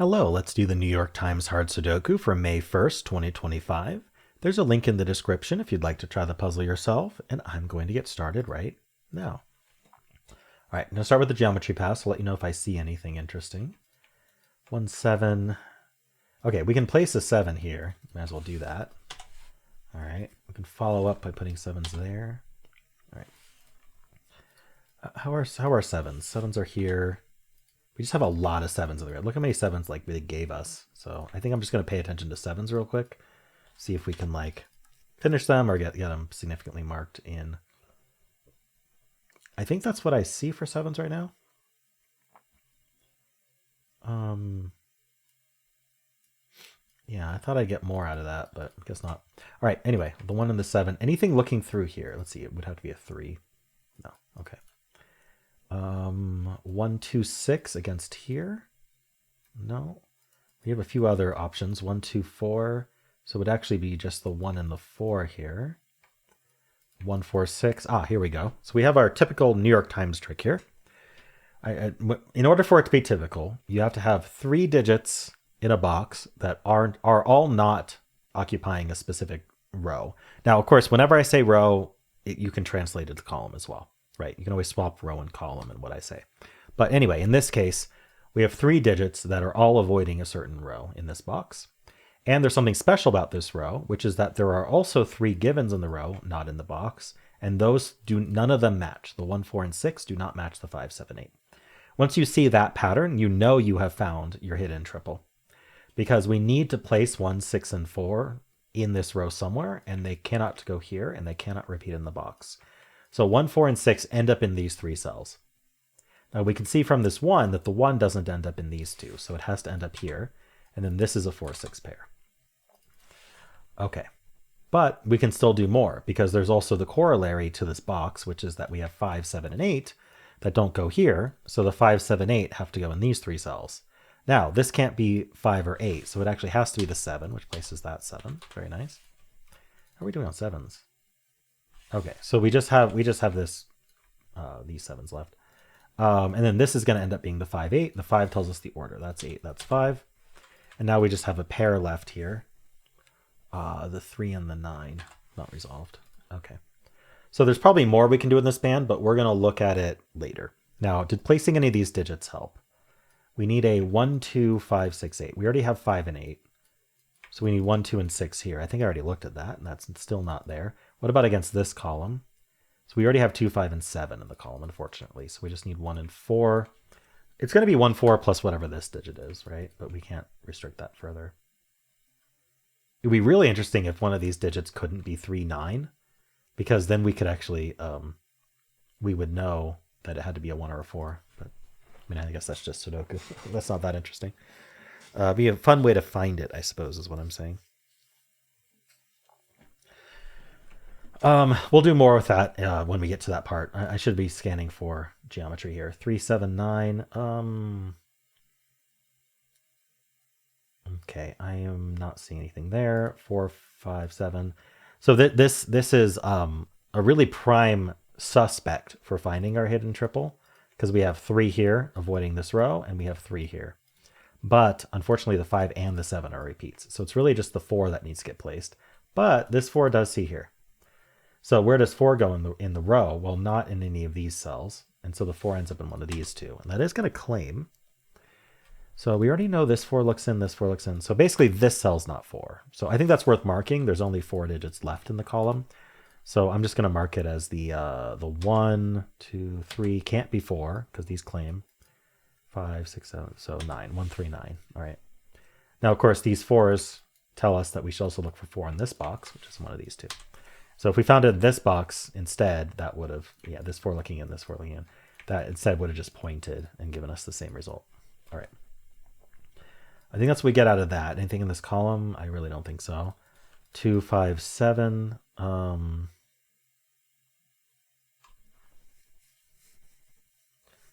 Hello, let's do the New York Times Hard Sudoku for May 1st, 2025. There's a link in the description if you'd like to try the puzzle yourself, and I'm going to get started right now. All right, I'm going to start with the geometry pass. I'll let you know if I see anything interesting. 1, 7. Okay, we can place a 7 here. Might as well do that. All right, we can follow up by putting 7s there. All right. How are 7s? 7s are here. We just have a lot of 7s in the grid. Look how many 7s like they gave us. So I think I'm just going to pay attention to 7s real quick. See if we can like finish them or get them significantly marked in. I think that's what I see for 7s right now. Yeah, I thought I'd get more out of that, but I guess not. All right, anyway, the 1 and the 7. Anything looking through here? Let's see, it would have to be a 3. No, okay. 1, 2, 6 against here. No, we have a few other options. 1, 2, 4. So it would actually be just the 1 and the 4 here. 1, 4, 6. Ah, here we go. So we have our typical New York Times trick here. In order for it to be typical, you have to have 3 digits in a box that are all not occupying a specific row. Now, of course, whenever I say row, you can translate it to column as well. Right, you can always swap row and column in what I say. But anyway, in this case, we have 3 digits that are all avoiding a certain row in this box. And there's something special about this row, which is that there are also 3 givens in the row, not in the box. And those none of them match. The 1, 4, and 6 do not match the 5, 7, 8. Once you see that pattern, you know you have found your hidden triple. Because we need to place 1, 6, and 4 in this row somewhere, and they cannot go here, and they cannot repeat in the box. So 1, 4, and 6 end up in these 3 cells. Now we can see from this 1 that the 1 doesn't end up in these 2, so it has to end up here. And then this is a 4, 6 pair. Okay, but we can still do more because there's also the corollary to this box, which is that we have 5, 7, and 8 that don't go here. So the 5, 7, 8 have to go in these 3 cells. Now this can't be 5 or 8, so it actually has to be the 7, which places that 7. Very nice. How are we doing on 7s? Okay, so we just have this these 7s left. And then this is going to end up being the 5, 8. The 5 tells us the order. That's 8, that's 5. And now we just have a pair left here. The 3 and the 9, not resolved. Okay. So there's probably more we can do in this band, but we're going to look at it later. Now, did placing any of these digits help? We need a 1, 2, 5, 6, 8. We already have 5 and 8. So we need 1, 2, and 6 here. I think I already looked at that, and that's still not there. What about against this column? So we already have 2, 5, and 7 in the column, unfortunately. So we just need 1 and 4. It's going to be 1, 4 plus whatever this digit is, right? But we can't restrict that further. It would be really interesting if one of these digits couldn't be 3, 9, because then we could actually, we would know that it had to be a 1 or a 4. But I mean, I guess that's just Sudoku. That's not that interesting. Be a fun way to find it, I suppose, is what I'm saying. We'll do more with that when we get to that part. I should be scanning for geometry here. 3, 7, 9. Okay, I am not seeing anything there. 4, 5, 7. So this is a really prime suspect for finding our hidden triple, because we have 3 here avoiding this row, and we have 3 here. But unfortunately, the 5 and the 7 are repeats. So it's really just the 4 that needs to get placed. But this 4 does see here. So where does 4 go in the row? Well, not in any of these cells. And so the 4 ends up in one of these 2. And that is going to claim. So we already know this 4 looks in, this 4 looks in. So basically this cell's not 4. So I think that's worth marking. There's only 4 digits left in the column. So I'm just going to mark it as the 1, 2, 3. Can't be 4 because these claim. 5, 6, 7, so 9. 1, 3, 9. All right. Now, of course, these 4s tell us that we should also look for 4 in this box, which is one of these 2. So if we found it in this box instead, that would have, yeah, this 4 looking in, this 4 looking in, that instead would have just pointed and given us the same result. All right. I think that's what we get out of that. Anything in this column? I really don't think so. 2, 5, 7.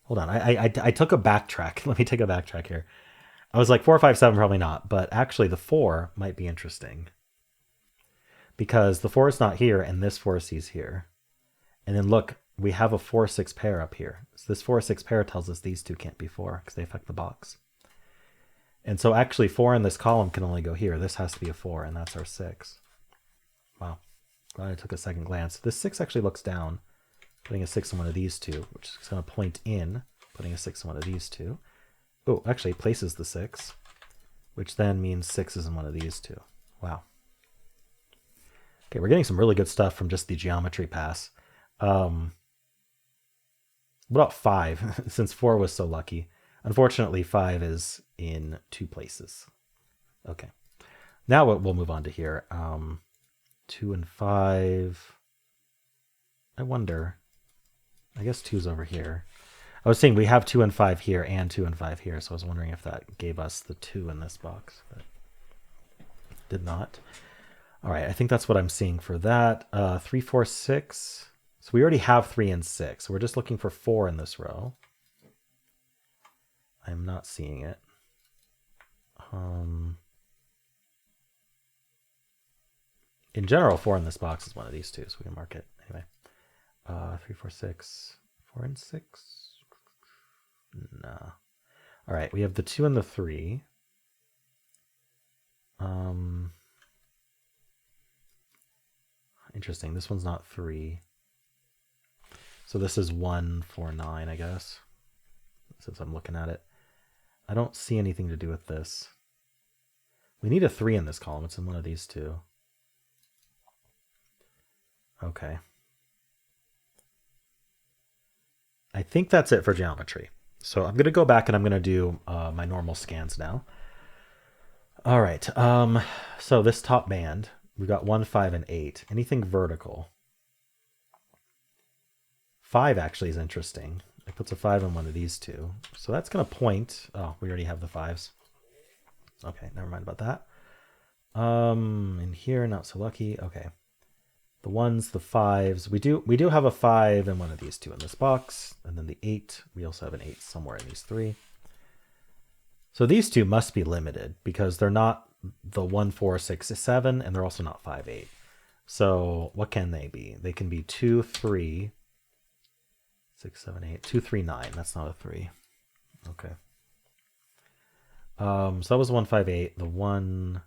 Hold on, I took a backtrack. Let me take a backtrack here. I was like 4, 5, 7, probably not, but actually the 4 might be interesting because the 4 is not here and this 4 sees here. And then look, we have a 4, 6 pair up here. So this 4, 6 pair tells us these 2 can't be 4 because they affect the box. And so actually 4 in this column can only go here. This has to be a 4, and that's our 6. Wow. Glad I took a second glance. This 6 actually looks down, putting a 6 in one of these two, which is going to point in, putting a 6 in one of these two. Oh, actually it places the 6, which then means 6 is in one of these two. Wow. Okay, we're getting some really good stuff from just the geometry pass. What about 5, since 4 was so lucky? Unfortunately, 5 is in 2 places. Okay. Now we'll move on to here. 2 and 5. I wonder. I guess 2's over here. I was saying we have 2 and 5 here and 2 and 5 here, so I was wondering if that gave us the 2 in this box, but did not. All right, I think that's what I'm seeing for that. 3, 4, 6. So we already have 3 and 6. So we're just looking for 4 in this row. I'm not seeing it. In general, 4 in this box is one of these two, so we can mark it anyway. 3, 4, 6. 4 and 6. No. All right, we have the 2 and the 3. Interesting. This one's not 3. So this is 1, 4, 9, I guess, since I'm looking at it. I don't see anything to do with this. We need a 3 in this column. It's in one of these two. Okay. I think that's it for geometry. So I'm going to go back and I'm going to do my normal scans now. All right. So this top band, we've got 1, 5, and 8. Anything vertical? 5 actually is interesting. It puts a 5 in one of these two. So that's going to point. Oh, we already have the 5s. Okay, never mind about that. In here, not so lucky. Okay. The 1s, the 5s. We do have a 5 in one of these two in this box. And then the 8. We also have an 8 somewhere in these 3. So these two must be limited because they're not the 1, 4, 6, 7, and they're also not 5, 8. So what can they be? They can be 2, 3, 6, 7, 8, 2, 3, 9. That's not a 3. Okay. So that was 1, 5, 8. The 1,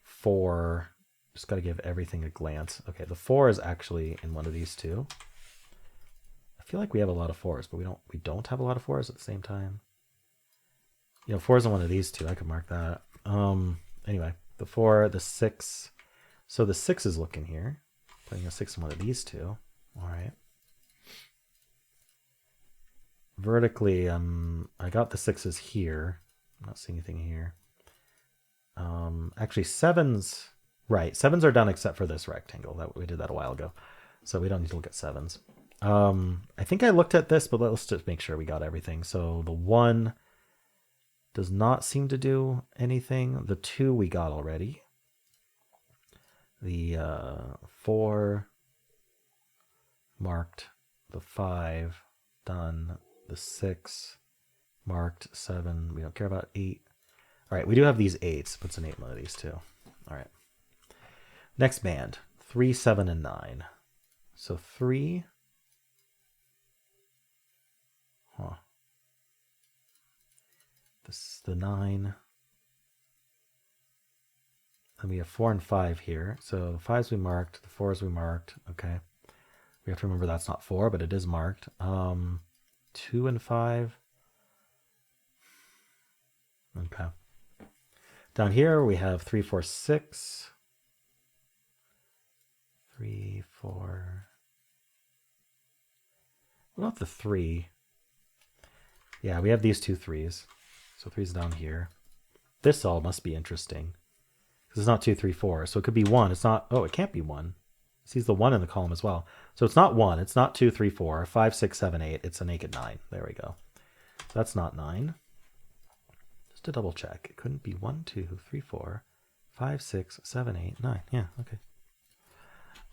4. Just got to give everything a glance. Okay, the 4 is actually in one of these two. I feel like we have a lot of 4s, but we don't have a lot of 4s at the same time. You know, 4 is in one of these two. I could mark that. Anyway, the 4, the 6. So the 6 is looking here. Putting a 6 in one of these two. All right. Vertically, I got the 6s here. I'm not seeing anything here. Actually, 7s, right. 7s are done except for this rectangle. We did that a while ago. So we don't need to look at 7s. I think I looked at this, but let's just make sure we got everything. So the 1 does not seem to do anything. The 2 we got already. The 4 marked. The 5 done. The 6 marked. 7 we don't care about. 8. All right, we do have these 8s. Puts an 8 in one of these too. All right. Next band, 3, 7, and 9. So 3. Huh. This is the 9. And we have 4 and 5 here. So the 5s we marked, the 4s we marked. Okay. We have to remember that's not 4, but it is marked. 2 and 5. Okay. Down here we have 3, 4, 6. 3, 4. What about the 3? Yeah, we have these two 3s. So 3's down here. This all must be interesting. Because it's not 2, 3, 4. So it could be 1. It's not. Oh, it can't be 1. It sees the 1 in the column as well. So it's not 1. It's not 2, 3, 4. 5, 6, 7, 8. It's a naked 9. There we go. So that's not 9. Just to double check. It couldn't be 1, 2, 3, 4, 5, 6, 7, 8, 9. Yeah, okay.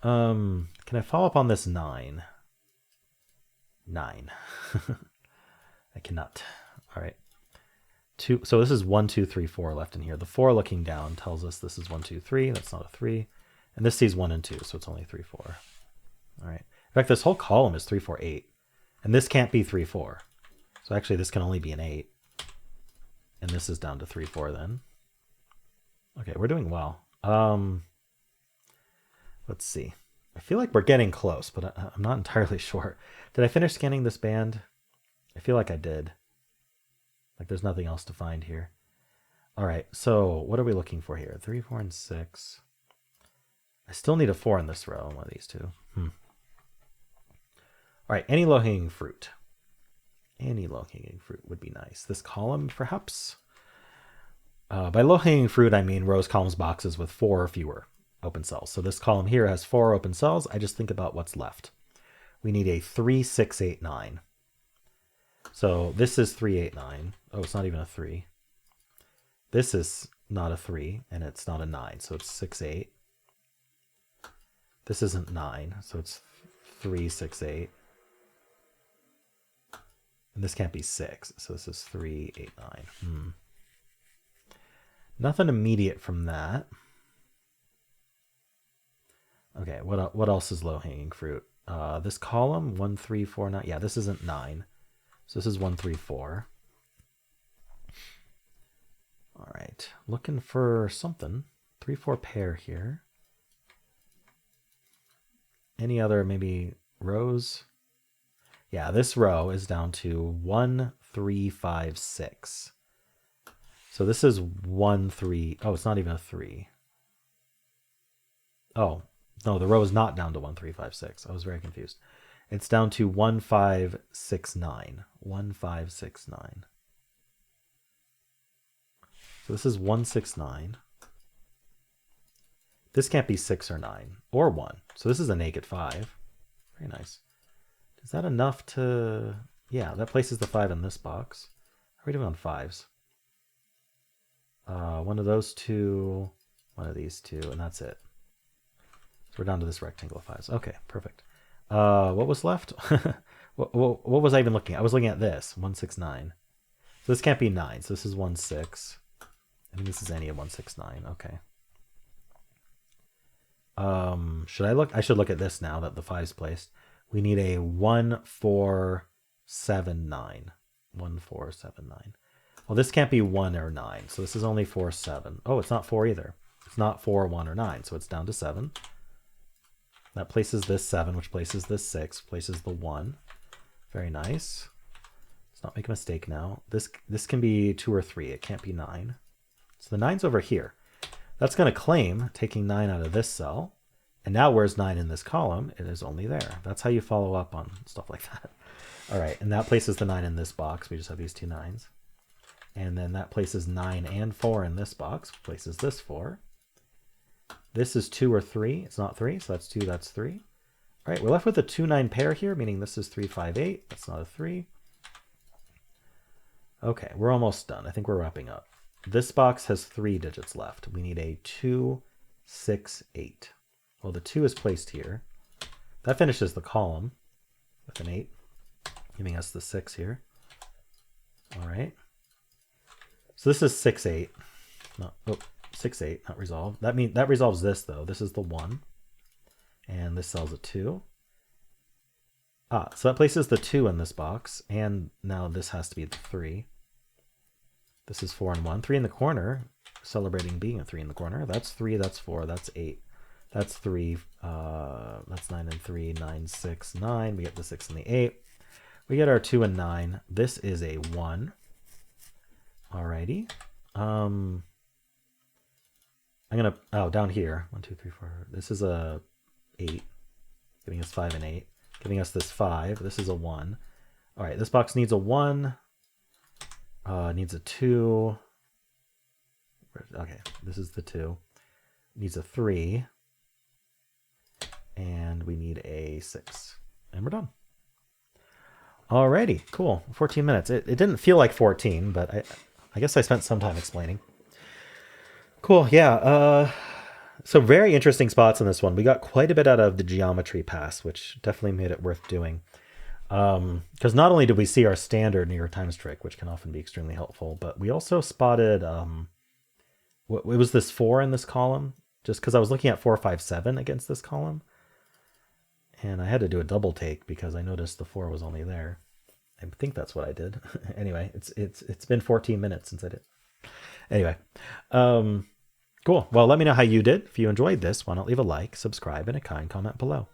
Can I follow up on this 9? 9. I cannot. All right. 2. So this is 1, 2, 3, 4 left in here. The 4 looking down tells us this is 1, 2, 3. That's not a 3. And this sees 1 and 2, so it's only 3, 4. All right. In fact, this whole column is 3, 4, 8. And this can't be 3, 4. So actually this can only be an 8. And this is down to 3, 4 then. Okay, we're doing well. Let's see. I feel like we're getting close, but I'm not entirely sure. Did I finish scanning this band? I feel like I did. Like there's nothing else to find here. All right, so what are we looking for here? 3, 4, and 6. I still need a 4 in this row, one of these two. All right, any low-hanging fruit. Any low-hanging fruit would be nice. This column, perhaps? By low-hanging fruit, I mean rows, columns, boxes with 4 or fewer open cells. So this column here has 4 open cells. I just think about what's left. We need a 3, 6, 8, 9. So this is 3, 8, 9. Oh, it's not even a 3. This is not a 3, and it's not a 9. So it's 6, 8. This isn't 9, so it's 3, 6, 8. And this can't be 6, so this is 3, 8, 9. Nothing immediate from that. Okay, what else is low-hanging fruit? This column, 1, 3, 4, 9. Yeah, this isn't 9. So this is 1, 3, 4. All right, looking for something. 3, 4 pair here. Any other maybe rows? Yeah, this row is down to 1, 3, 5, 6. So this is 1, 3. Oh, it's not even a 3. Oh, no, the row is not down to 1, 3, 5, 6. I was very confused. It's down to 1, 5, 6, 9. 1, 5, 6, 9. So this is 1, 6, 9. This can't be 6 or 9 or 1. So this is a naked 5. Very nice. Is that enough to... Yeah, that places the 5 in this box. How are we doing on 5s? One of those two, one of these two, and that's it. So we're down to this rectangle of 5s. Okay, perfect. What was left? what was I even looking at? I was looking at this, 1, 6, 9. So this can't be 9. So this is 1, 6. I think this is any of 1, 6, 9. Okay. Should I look? I should look at this now that the 5's placed. We need a 1, 4, 7, 9. 1, 4, 7, 9. Well, this can't be 1 or 9. So this is only 4, 7. Oh, it's not 4 either. It's not 4, 1, or 9. So it's down to 7. That places this 7, which places this 6, places the 1. Very nice. Let's not make a mistake now. This can be 2 or 3. It can't be 9. So the 9's over here. That's going to claim taking 9 out of this cell. And now where's 9 in this column? It is only there. That's how you follow up on stuff like that. All right, and that places the 9 in this box. We just have these two 9s. And then that places 9 and 4 in this box, places this 4. This is 2 or 3. It's not 3, so that's 2, that's 3. All right, we're left with a 2, 9 pair here, meaning this is 3, 5, 8. That's not a 3. Okay, we're almost done. I think we're wrapping up. This box has 3 digits left. We need a 2, 6, 8. Well, the 2 is placed here. That finishes the column with an 8, giving us the 6 here. All right. So this is 6, 8. No, oh, 6, 8, not resolved. That resolves this, though. This is the 1. And this cell's a 2. So that places the 2 in this box. And now this has to be the 3. This is 4 and 1. 3 in the corner, celebrating being a 3 in the corner. That's 3, that's 4, that's 8. That's 3, that's 9 and 3, 9, 6, 9. We get the 6 and the 8. We get our 2 and 9. This is a 1. Alrighty. I'm going to, down here, 1, 2, 3, 4. This is a 8, giving us 5 and 8, giving us this 5. This is a 1. All right, this box needs a 1, needs a 2. Okay, this is the 2. Needs a 3. And we need a 6. And we're done. Alrighty, cool. 14 minutes. It didn't feel like 14, but I guess I spent some time explaining. Cool, yeah. So very interesting spots in this one. We got quite a bit out of the geometry pass, which definitely made it worth doing. Because not only did we see our standard New York Times trick, which can often be extremely helpful, but we also spotted, it was this 4 in this column, just because I was looking at 4, 5, 7 against this column. And I had to do a double take because I noticed the 4 was only there. I think that's what I did. Anyway, it's been 14 minutes since I did. Anyway, cool. Well, let me know how you did. If you enjoyed this, why not leave a like, subscribe, and a kind comment below.